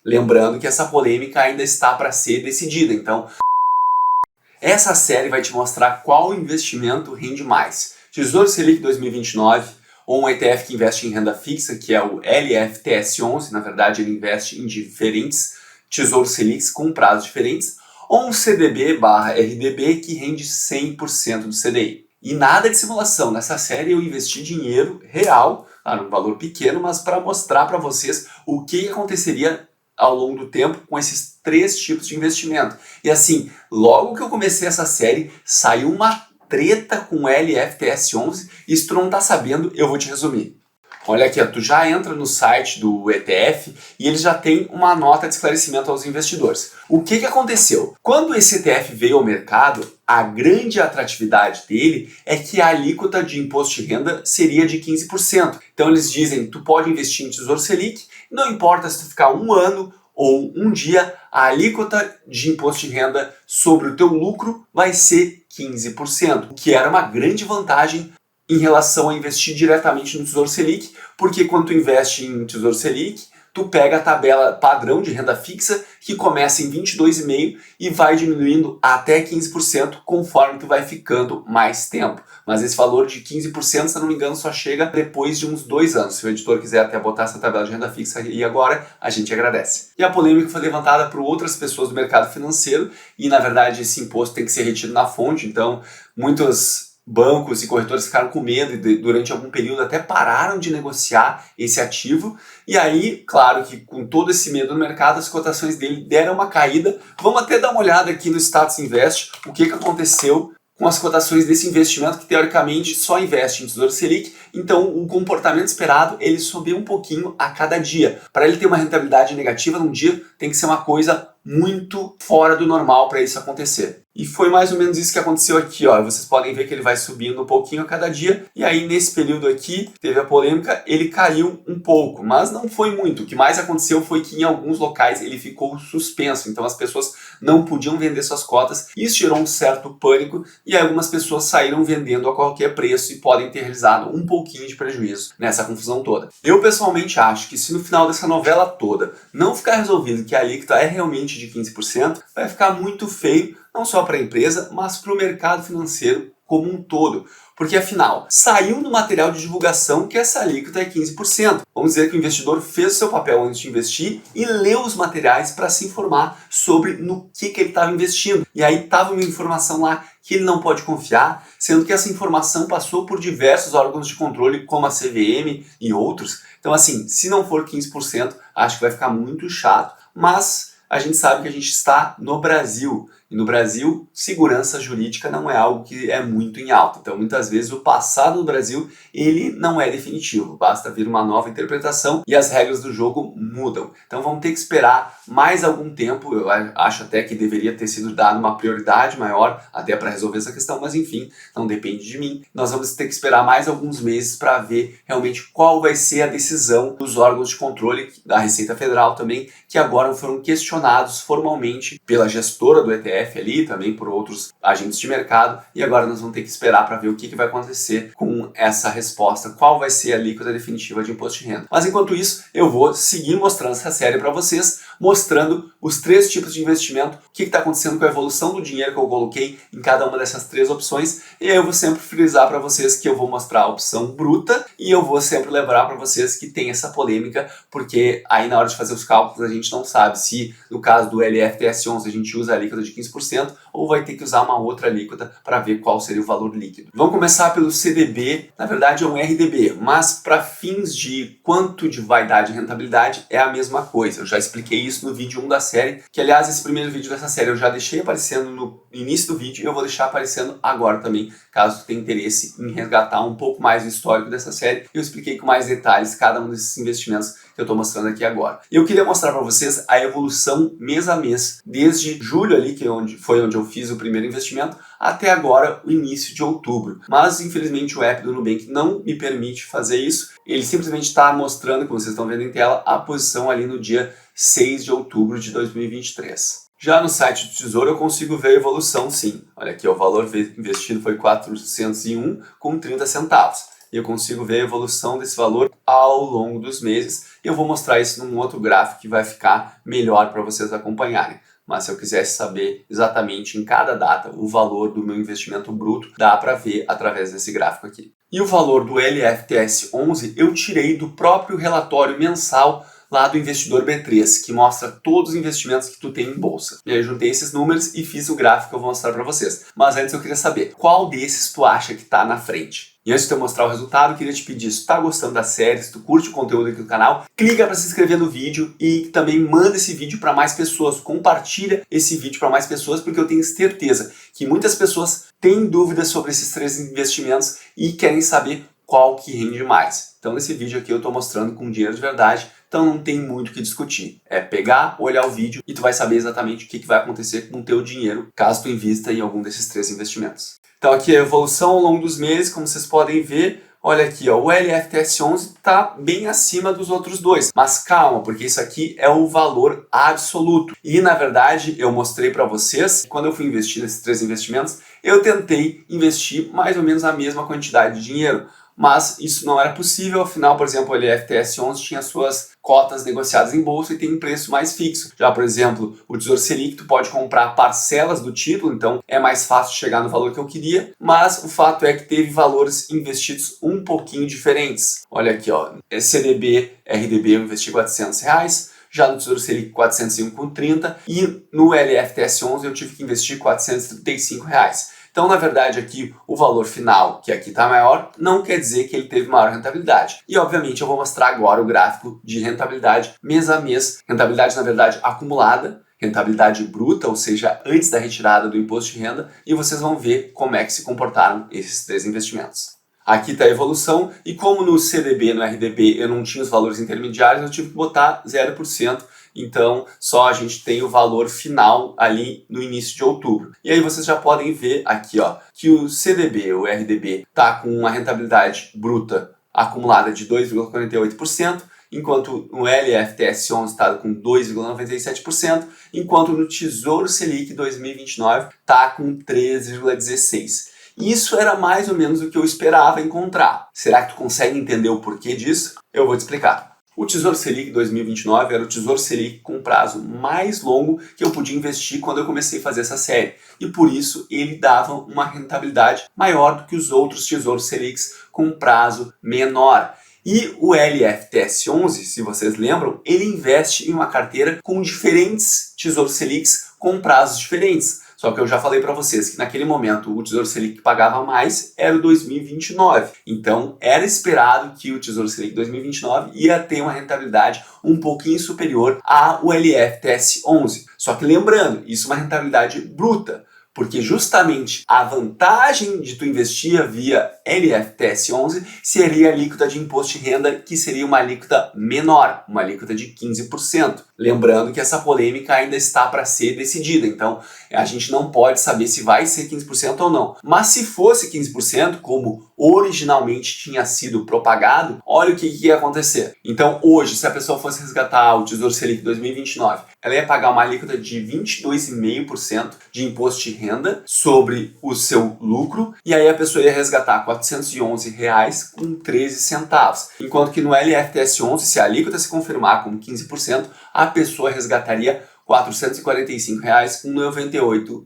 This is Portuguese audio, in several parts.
Lembrando que essa polêmica ainda está para ser decidida, então essa série vai te mostrar qual investimento rende mais. Tesouro Selic 2029 ou um ETF que investe em renda fixa, que é o LFTS11, na verdade ele investe em diferentes Tesouros Selics com prazos diferentes, ou um CDB/RDB que rende 100% do CDI. E nada de simulação, nessa série eu investi dinheiro real, claro, um valor pequeno, mas para mostrar para vocês o que aconteceria ao longo do tempo com esses 3 tipos de investimento. E assim, logo que eu comecei essa série, saiu uma treta com o LFTS11, e se tu não tá sabendo, eu vou te resumir. Olha aqui, ó, tu já entra no site do ETF e ele já tem uma nota de esclarecimento aos investidores. O que aconteceu? Quando esse ETF veio ao mercado, a grande atratividade dele é que a alíquota de imposto de renda seria de 15%. Então eles dizem, tu pode investir em Tesouro Selic, não importa se tu ficar um ano ou um dia, a alíquota de imposto de renda sobre o teu lucro vai ser 15%, o que era uma grande vantagem em relação a investir diretamente no Tesouro Selic, porque quando tu investe em Tesouro Selic, tu pega a tabela padrão de renda fixa, que começa em 22,5% e vai diminuindo até 15% conforme tu vai ficando mais tempo. Mas esse valor de 15%, se não me engano, só chega depois de uns 2 anos. Se o editor quiser até botar essa tabela de renda fixa aí agora, a gente agradece. E a polêmica foi levantada por outras pessoas do mercado financeiro e, na verdade, esse imposto tem que ser retido na fonte, então muitos bancos e corretores ficaram com medo e durante algum período até pararam de negociar esse ativo. E aí, claro que com todo esse medo no mercado, as cotações dele deram uma caída. Vamos até dar uma olhada aqui no Status Invest, o que aconteceu com as cotações desse investimento que teoricamente só investe em Tesouro Selic. Então o comportamento esperado, ele subiu um pouquinho a cada dia. Para ele ter uma rentabilidade negativa num dia, tem que ser uma coisa muito fora do normal para isso acontecer. E foi mais ou menos isso que aconteceu aqui, ó. Vocês podem ver que ele vai subindo um pouquinho a cada dia. E aí nesse período aqui, teve a polêmica, ele caiu um pouco, mas não foi muito. O que mais aconteceu foi que em alguns locais ele ficou suspenso. Então as pessoas não podiam vender suas cotas. Isso gerou um certo pânico e algumas pessoas saíram vendendo a qualquer preço e podem ter realizado um pouquinho de prejuízo nessa confusão toda. Eu pessoalmente acho que se no final dessa novela toda não ficar resolvido que a alíquota é realmente de 15%, vai ficar muito feio, não só para a empresa, mas para o mercado financeiro como um todo. Porque afinal, saiu no material de divulgação que essa alíquota é 15%. Vamos dizer que o investidor fez o seu papel antes de investir e leu os materiais para se informar sobre no que ele estava investindo. E aí estava uma informação lá que ele não pode confiar, sendo que essa informação passou por diversos órgãos de controle, como a CVM e outros. Então assim, se não for 15%, acho que vai ficar muito chato, mas a gente sabe que a gente está no Brasil. E no Brasil, segurança jurídica não é algo que é muito em alta. Então, muitas vezes, o passado no Brasil, ele não é definitivo. Basta vir uma nova interpretação e as regras do jogo mudam. Então, vamos ter que esperar mais algum tempo. Eu acho até que deveria ter sido dado uma prioridade maior até para resolver essa questão, mas enfim, não depende de mim. Nós vamos ter que esperar mais alguns meses para ver realmente qual vai ser a decisão dos órgãos de controle da Receita Federal também, que agora foram questionados formalmente pela gestora do ETF ali, também por outros agentes de mercado, e agora nós vamos ter que esperar para ver o que vai acontecer com essa resposta, qual vai ser a alíquota definitiva de imposto de renda. Mas enquanto isso, eu vou seguir mostrando essa série para vocês, mostrando os 3 tipos de investimento, o que está acontecendo com a evolução do dinheiro que eu coloquei em cada uma dessas 3 opções, e aí eu vou sempre frisar para vocês que eu vou mostrar a opção bruta, e eu vou sempre lembrar para vocês que tem essa polêmica, porque aí na hora de fazer os cálculos a gente não sabe se no caso do LFTS11 a gente usa a alíquota de 15% ou vai ter que usar uma outra alíquota para ver qual seria o valor líquido. Vamos começar pelo CDB, na verdade é um RDB, mas para fins de quanto de vai dar de rentabilidade é a mesma coisa. Eu já expliquei isso no vídeo 1 da série, que aliás esse primeiro vídeo dessa série eu já deixei aparecendo no início do vídeo e eu vou deixar aparecendo agora também, caso tu tenha interesse em resgatar um pouco mais do histórico dessa série. Eu expliquei com mais detalhes cada um desses investimentos que eu estou mostrando aqui agora. Eu queria mostrar para vocês a evolução mês a mês, desde julho ali, que foi onde eu fiz o primeiro investimento, até agora o início de outubro. Mas infelizmente o app do Nubank não me permite fazer isso. Ele simplesmente está mostrando, como vocês estão vendo em tela, a posição ali no dia 6 de outubro de 2023. Já no site do Tesouro eu consigo ver a evolução sim. Olha aqui, o valor investido foi 401,30 centavos. e eu consigo ver a evolução desse valor ao longo dos meses. Eu vou mostrar isso num outro gráfico que vai ficar melhor para vocês acompanharem. Mas se eu quisesse saber exatamente em cada data o valor do meu investimento bruto, dá para ver através desse gráfico aqui. E o valor do LFTS 11 eu tirei do próprio relatório mensal lá do Investidor B3, que mostra todos os investimentos que tu tem em bolsa. E aí eu juntei esses números e fiz o gráfico que eu vou mostrar para vocês. Mas antes eu queria saber, qual desses tu acha que está na frente? E antes de eu mostrar o resultado, eu queria te pedir, se tu tá gostando da série, se tu curte o conteúdo aqui do canal, clica para se inscrever no vídeo e também manda esse vídeo para mais pessoas, compartilha esse vídeo para mais pessoas, porque eu tenho certeza que muitas pessoas têm dúvidas sobre esses 3 investimentos e querem saber qual que rende mais. Então nesse vídeo aqui eu estou mostrando com dinheiro de verdade, então não tem muito o que discutir. É pegar, olhar o vídeo e tu vai saber exatamente o que vai acontecer com o teu dinheiro, caso tu invista em algum desses 3 investimentos. Então aqui a evolução ao longo dos meses, como vocês podem ver, olha aqui, ó, o LFTS 11 está bem acima dos outros dois. Mas calma, porque isso aqui é o valor absoluto. E na verdade eu mostrei para vocês, quando eu fui investir nesses 3 investimentos, eu tentei investir mais ou menos a mesma quantidade de dinheiro. Mas isso não era possível, afinal, por exemplo, o LFTS 11 tinha suas cotas negociadas em bolsa e tem um preço mais fixo. Já, por exemplo, o Tesouro Selic, tu pode comprar parcelas do título, então é mais fácil chegar no valor que eu queria, mas o fato é que teve valores investidos um pouquinho diferentes. Olha aqui, ó, CDB, RDB eu investi R$400, já no Tesouro Selic 401,30 e no LFTS 11 eu tive que investir R$435. Então, na verdade, aqui o valor final, que aqui está maior, não quer dizer que ele teve maior rentabilidade. E, obviamente, eu vou mostrar agora o gráfico de rentabilidade mês a mês. Rentabilidade, na verdade, acumulada, rentabilidade bruta, ou seja, antes da retirada do imposto de renda, e vocês vão ver como é que se comportaram esses 3 investimentos. Aqui está a evolução, e como no CDB, no RDB, eu não tinha os valores intermediários, eu tive que botar 0%. Então, só a gente tem o valor final ali no início de outubro. E aí vocês já podem ver aqui, ó, que o CDB, o RDB, está com uma rentabilidade bruta acumulada de 2,48%, enquanto no LFTS 11 está com 2,97%, enquanto no Tesouro Selic 2029 está com 3,16%. Isso era mais ou menos o que eu esperava encontrar. Será que tu consegue entender o porquê disso? Eu vou te explicar. O Tesouro Selic 2029 era o Tesouro Selic com prazo mais longo que eu podia investir quando eu comecei a fazer essa série. E por isso ele dava uma rentabilidade maior do que os outros Tesouros Selics com prazo menor. E o LFTS 11, se vocês lembram, ele investe em uma carteira com diferentes Tesouros Selics com prazos diferentes. Só que eu já falei para vocês que naquele momento o Tesouro Selic que pagava mais era o 2029. Então era esperado que o Tesouro Selic 2029 ia ter uma rentabilidade um pouquinho superior ao LFTS 11. Só que lembrando, isso é uma rentabilidade bruta. Porque justamente a vantagem de tu investir via LFTS 11 seria a alíquota de imposto de renda, que seria uma alíquota menor, uma alíquota de 15%. Lembrando que essa polêmica ainda está para ser decidida, então a gente não pode saber se vai ser 15% ou não. Mas se fosse 15%, como originalmente tinha sido propagado, olha o que ia acontecer. Então hoje, se a pessoa fosse resgatar o Tesouro Selic 2029, ela ia pagar uma alíquota de 22,5% de imposto de renda sobre o seu lucro, e aí a pessoa ia resgatar R$411,13. Enquanto que no LFTS 11, se a alíquota se confirmar como 15%, a pessoa resgataria R$445,98.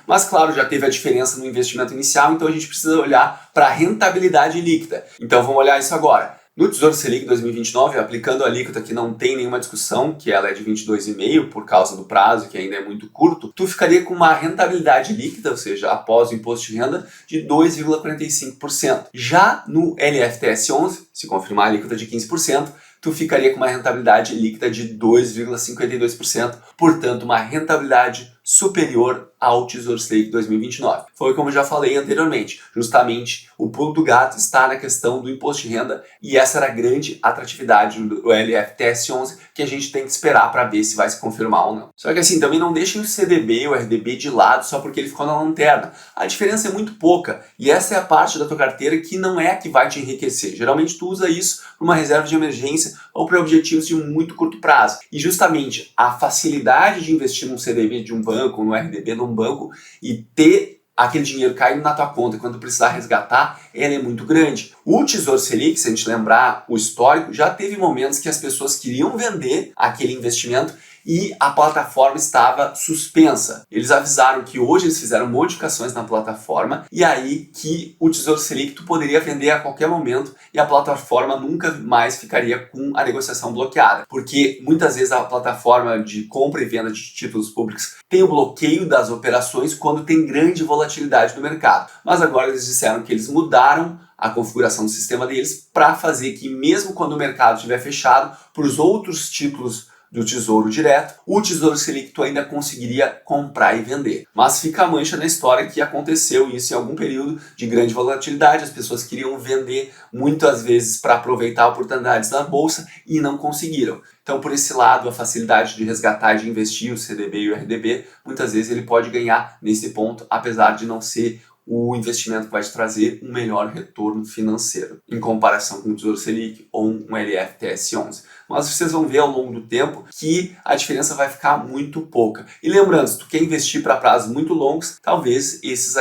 Mas claro, já teve a diferença no investimento inicial, então a gente precisa olhar para a rentabilidade líquida. Então vamos olhar isso agora. No Tesouro Selic 2029, aplicando a alíquota que não tem nenhuma discussão, que ela é de 22,5% por causa do prazo, que ainda é muito curto, tu ficaria com uma rentabilidade líquida, ou seja, após o imposto de renda, de 2,45%. Já no LFTS 11, se confirmar a alíquota de 15%, tu ficaria com uma rentabilidade líquida de 2,52%, portanto uma rentabilidade superior ao Tesouro Selic 2029. Foi como eu já falei anteriormente, justamente o pulo do gato está na questão do imposto de renda e essa era a grande atratividade do LFTS 11 que a gente tem que esperar para ver se vai se confirmar ou não. Só que assim, também não deixem o CDB ou o RDB de lado só porque ele ficou na lanterna. A diferença é muito pouca e essa é a parte da tua carteira que não é a que vai te enriquecer. Geralmente tu usa isso para uma reserva de emergência ou para objetivos de muito curto prazo. E justamente a facilidade de investir num CDB de um banco, no RDB de um banco e ter aquele dinheiro caindo na tua conta e quando precisar resgatar, ela é muito grande. O Tesouro Selic, se a gente lembrar o histórico, já teve momentos que as pessoas queriam vender aquele investimento e a plataforma estava suspensa. Eles avisaram que hoje eles fizeram modificações na plataforma e aí que o Tesouro Selic tu poderia vender a qualquer momento e a plataforma nunca mais ficaria com a negociação bloqueada. Porque muitas vezes a plataforma de compra e venda de títulos públicos tem o bloqueio das operações quando tem grande volatilidade no mercado. Mas agora eles disseram que eles mudaram a configuração do sistema deles para fazer que mesmo quando o mercado estiver fechado, para os outros títulos do Tesouro Direto, o Tesouro Selic tu ainda conseguiria comprar e vender. Mas fica a mancha na história que aconteceu isso em algum período de grande volatilidade, as pessoas queriam vender muitas vezes para aproveitar oportunidades na bolsa e não conseguiram. Então, por esse lado, a facilidade de resgatar e de investir o CDB e o RDB, muitas vezes ele pode ganhar nesse ponto, apesar de não ser o investimento que vai te trazer um melhor retorno financeiro em comparação com o Tesouro Selic ou um LFTS11. Mas vocês vão ver ao longo do tempo que a diferença vai ficar muito pouca. E lembrando, se tu quer investir para prazos muito longos, talvez esses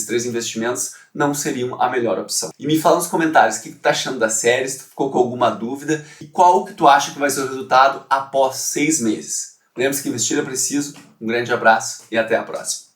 3 investimentos não seriam a melhor opção. E me fala nos comentários o que tu tá achando da série, se tu ficou com alguma dúvida e qual que tu acha que vai ser o resultado após 6 meses. Lembre-se que investir é preciso. Um grande abraço e até a próxima.